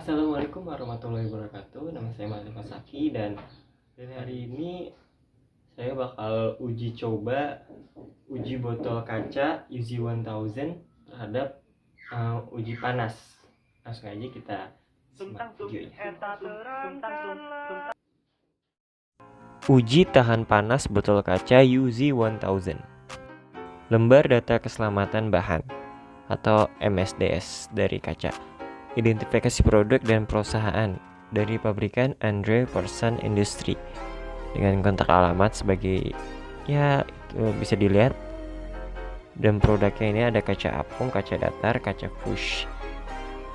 Assalamualaikum warahmatullahi wabarakatuh. Nama saya Malik Masaki dan hari ini saya bakal uji botol kaca UZ1000 terhadap uji panas. Langsung aja kita simak videonya. Uji tahan panas botol kaca UZ1000. Lembar data keselamatan bahan atau MSDS dari kaca. Identifikasi produk dan perusahaan dari pabrikan Andre Person Industry dengan kontak alamat sebagai itu bisa dilihat. Dan produknya ini ada kaca apung, kaca datar, kaca push,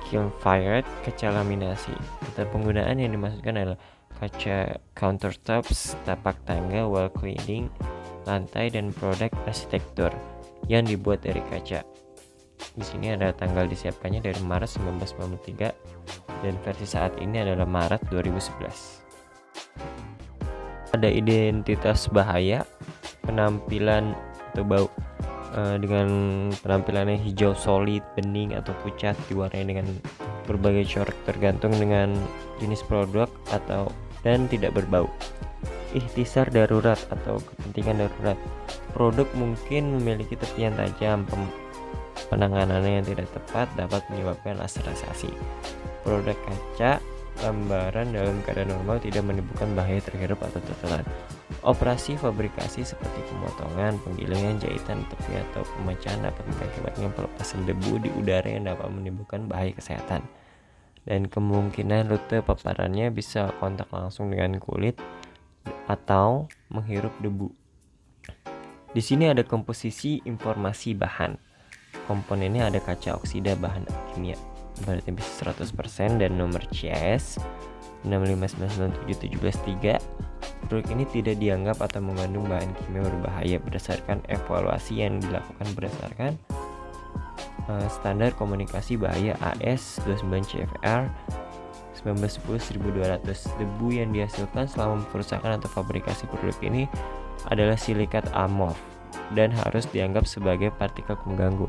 kiln fired, kaca laminasi. Kata penggunaan yang dimaksudkan adalah kaca countertops, tapak tangga, wall cleaning, lantai, dan produk arsitektur yang dibuat dari kaca. Di sini ada tanggal disiapkannya dari Maret 1993 dan versi saat ini adalah Maret 2011. Ada identitas bahaya, penampilan atau bau dengan penampilannya hijau solid, bening atau pucat, diwarnai dengan berbagai corak tergantung dengan jenis produk dan tidak berbau. Ikhtisar darurat atau kepentingan darurat. Produk mungkin memiliki tepian tajam, penanganannya yang tidak tepat dapat menyebabkan laserisasi. Produk kaca lembaran dalam keadaan normal tidak menimbulkan bahaya terhirup atau tertelan. Operasi fabrikasi seperti pemotongan, penggilingan, jahitan tepi atau pemecahan dapat mengakibatkan pelepasan debu di udara yang dapat menimbulkan bahaya kesehatan. Dan kemungkinan rute paparannya bisa kontak langsung dengan kulit atau menghirup debu. Di sini ada komposisi informasi bahan. Komponennya ada kaca oksida bahan kimia berarti bisa 100% dan nomor CIS 6599773. Produk ini tidak dianggap atau mengandung bahan kimia berbahaya berdasarkan evaluasi yang dilakukan berdasarkan standar komunikasi bahaya AS 29 CFR 1910-1200. Debu yang dihasilkan selama perusahaan atau fabrikasi produk ini adalah silikat amorf dan harus dianggap sebagai partikel pengganggu.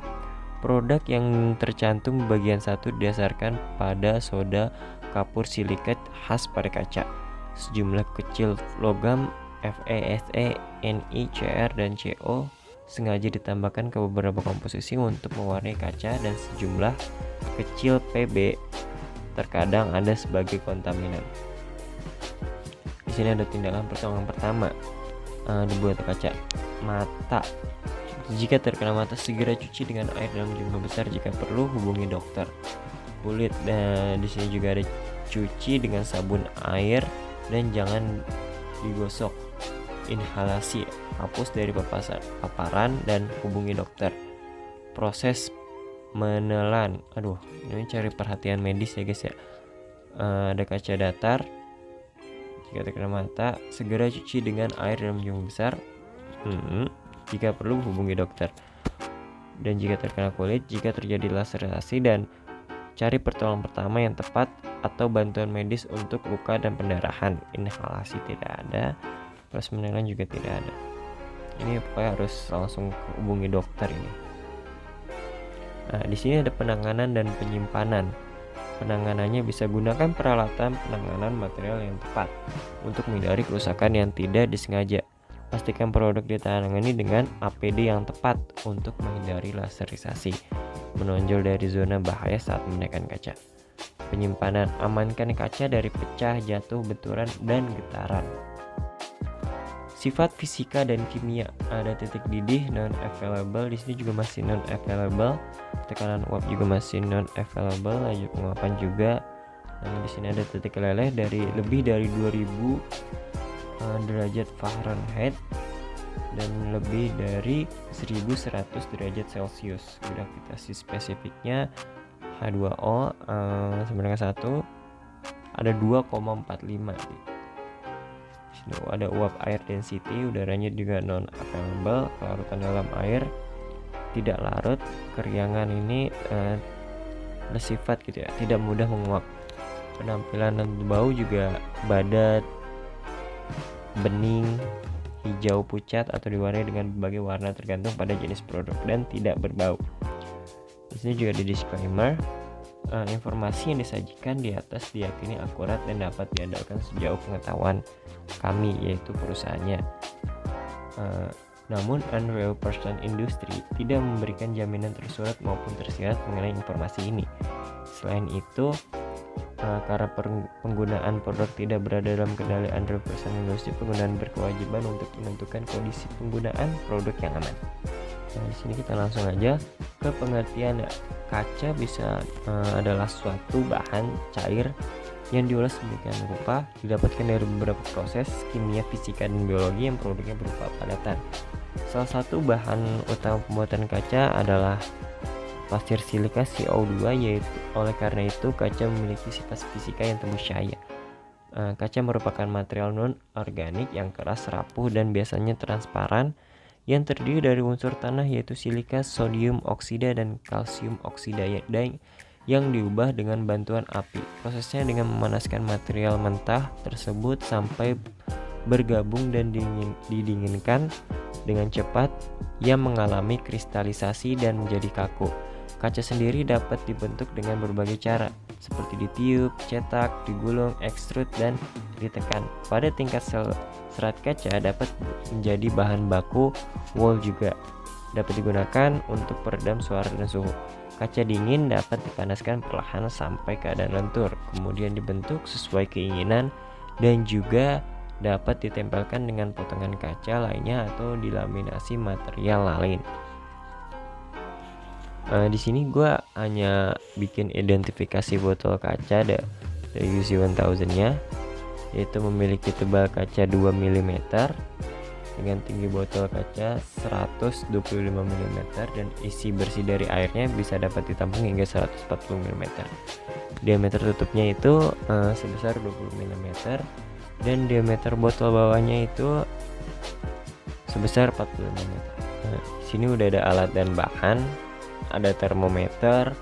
Produk yang tercantum bagian 1 didasarkan pada soda kapur silikat khas pada kaca. Sejumlah kecil logam FeSe, Ni, Cr, dan Co sengaja ditambahkan ke beberapa komposisi untuk mewarnai kaca, dan sejumlah kecil Pb terkadang ada sebagai kontaminan. Di sini ada tindakan pertolongan pertama dibuat kaca mata. Jika terkena mata, segera cuci dengan air dalam jumlah besar. Jika perlu, hubungi dokter kulit. Dan di sini juga ada cuci dengan sabun air dan jangan digosok. Inhalasi, hapus dari paparan dan hubungi dokter. Proses menelan, ini cari perhatian medis ya guys ya. Ada kaca datar. Jika terkena mata, segera cuci dengan air dalam jumlah besar. Jika perlu hubungi dokter. Dan jika terkena kulit, jika terjadi laserisasi, dan cari pertolongan pertama yang tepat atau bantuan medis untuk luka dan pendarahan. Inhalasi tidak ada, proses menelan juga tidak ada. Ini pokoknya harus langsung hubungi dokter ini. Nah, di sini ada penanganan dan penyimpanan. Penanganannya bisa gunakan peralatan penanganan material yang tepat untuk menghindari kerusakan yang tidak disengaja. Pastikan produk ditangani dengan APD yang tepat untuk menghindari laserisasi, menonjol dari zona bahaya saat menaikkan kaca. Penyimpanan, amankan kaca dari pecah, jatuh, benturan, dan getaran. Sifat fisika dan kimia, ada titik didih non-available, di sini juga masih non-available. Tekanan uap juga masih non-available, laju penguapan juga. Nah, di sini ada titik leleh dari lebih dari 2000 derajat Fahrenheit dan lebih dari 1100 derajat Celcius. Gravitasi spesifiknya H2O sama dengan 1 ada 2,45. Sini ada uap air density, udaranya juga non available. Kelarutan dalam air tidak larut. Keriangan ini bersifat gitu ya, tidak mudah menguap. Penampilan dan bau juga badat, bening, hijau pucat atau diwarnai dengan berbagai warna tergantung pada jenis produk dan tidak berbau. Di sini juga ada disclaimer. Informasi yang disajikan di atas diyakini akurat dan dapat diandalkan sejauh pengetahuan kami, yaitu perusahaannya. Namun Unreal Person Industry tidak memberikan jaminan tersurat maupun tersirat mengenai informasi ini. Selain itu, karena penggunaan produk tidak berada dalam kendali Unreal Person Industry, penggunaan berkewajiban untuk menentukan kondisi penggunaan produk yang aman. Nah, di sini kita langsung aja ke pengertian. Kaca bisa adalah suatu bahan cair yang diolah sedemikian rupa, didapatkan dari beberapa proses kimia, fisika, dan biologi yang produknya berupa padatan. Salah satu bahan utama pembuatan kaca adalah pasir silika CO2, yaitu oleh karena itu kaca memiliki sifat fisika yang tembus cahaya. Kaca merupakan material non-organik yang keras, rapuh, dan biasanya transparan, yang terdiri dari unsur tanah yaitu silika, sodium oksida, dan kalsium oksida yang diubah dengan bantuan api. Prosesnya dengan memanaskan material mentah tersebut sampai bergabung dan didinginkan dengan cepat, yang mengalami kristalisasi dan menjadi kaku. Kaca sendiri dapat dibentuk dengan berbagai cara, seperti ditiup, cetak, digulung, ekstrud, dan ditekan. Pada tingkat serat kaca dapat menjadi bahan baku. Wool juga dapat digunakan untuk peredam suara dan suhu. Kaca dingin dapat dipanaskan perlahan sampai keadaan lentur, kemudian dibentuk sesuai keinginan, dan juga dapat ditempelkan dengan potongan kaca lainnya atau dilaminasi material lain. Di sini gue hanya bikin identifikasi botol kaca dari UZ1000-nya, yaitu memiliki tebal kaca 2 mm dengan tinggi botol kaca 125 mm dan isi bersih dari airnya bisa dapat ditampung hingga 140 mm. Diameter tutupnya itu sebesar 20 mm dan diameter botol bawahnya itu sebesar 45 mm. Di sini udah ada alat dan bahan. Ada termometer,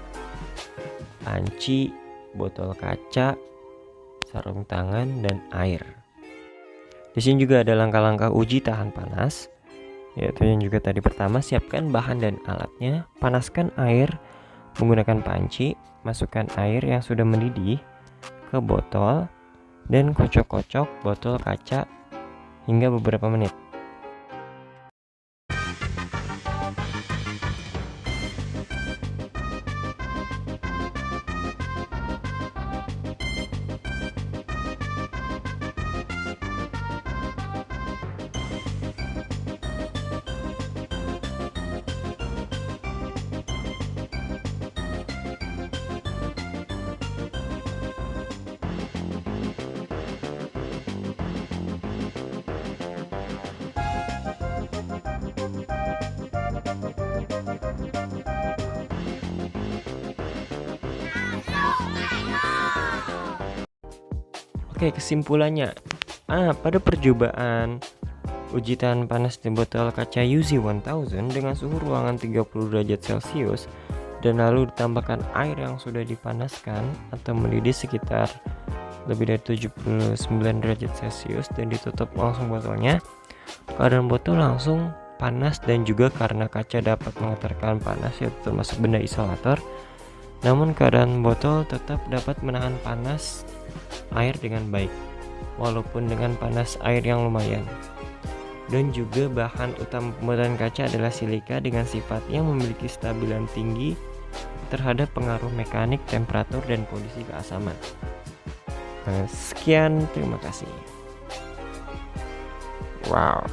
panci, botol kaca, sarung tangan, dan air. Di sini juga ada langkah-langkah uji tahan panas, yaitu yang juga tadi pertama, siapkan bahan dan alatnya, panaskan air menggunakan panci, masukkan air yang sudah mendidih ke botol, dan kocok-kocok botol kaca hingga beberapa menit. Oke, kesimpulannya, pada percobaan uji tahan panas di botol kaca UZ1000 dengan suhu ruangan 30 derajat Celcius dan lalu ditambahkan air yang sudah dipanaskan atau mendidih sekitar lebih dari 79 derajat Celcius dan ditutup langsung botolnya, keadaan botol langsung panas, dan juga karena kaca dapat mengantarkan panas, yaitu termasuk benda isolator, namun keadaan botol tetap dapat menahan panas air dengan baik walaupun dengan panas air yang lumayan. Dan juga bahan utama pembuatan kaca adalah silika dengan sifat yang memiliki stabilan tinggi terhadap pengaruh mekanik, temperatur, dan kondisi keasaman. Sekian, terima kasih. Wow.